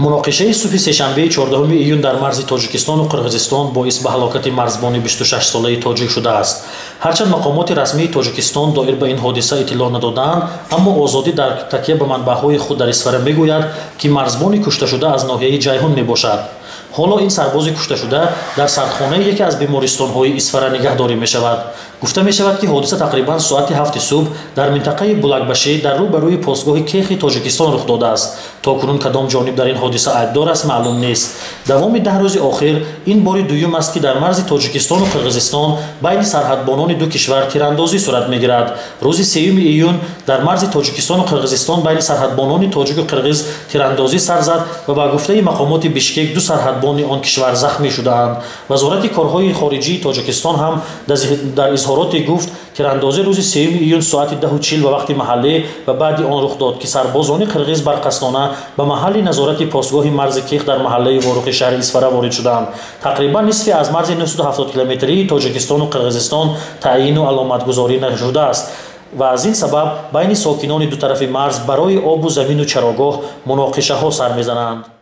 муноқишаи субҳи сешанбеи 14 июн дар марзи тоҷикистону қирғизистон боис ба ҳалокати марзбони 26-солаи тоҷик шудааст. ҳарчанд мақомоти расмии тоҷикистон доир ба ин ҳодиса иттилоъ надоданд, аммо озодӣ дар такя ба манбаъҳои худ дар исфара мегӯяд, ки марзбони кушташуда аз ноҳияи ҷайҳун мебошад. ҳоло ин сарбози кушташуда дар сардхонаи яке аз бемористонҳои исфара нигаҳдорӣ мешавад. гуфта мешавад, ки ҳодиса тақрибан соати 7 субҳ дар минтақаи булакбашӣ дар рӯ ба рӯи постгоҳи кехи тоҷикистон рух додааст. то кунун кадом ҷониб дар ин ҳодиса айбдор аст маълум нест. давоми 10 рӯзи охир ин бори дуюм аст, ки дар марзи тоҷикистону қирғизистон байни сарҳадбонони ду кишвар тирандозӣ сурат мегирад. рӯзи 3 июн дар марзи тоҷикистону қирғизистон байни сарҳадбонони тоҷику қирғиз тирандозӣ сар зад ва ба гуфтаи мақомоти бишкек ду сарҳадбони он кишвар захмӣ шудаанд. вазорати корҳои хориҷии тоҷикистон ҳам дар изҳороте гуфт, тирандозӣ рӯзи 3 июн соати 10:40 ба вақти маҳаллӣ ва баъди он рух дод, ки сарбозони қирғиз барқасдона ба маҳалли назорати постгоҳи марзи кех дар маҳаллаи ворухи шаҳри исфара ворид шуданд. тақрибан нисфи аз марзи 970 километрии тоҷикистону қирғизистон таъйину аломатгузорӣ нашудааст ва аз ин сабаб байни сокинони ду тарафи марз барои обу замину чарогоҳ муноқишаҳо сар мезананд.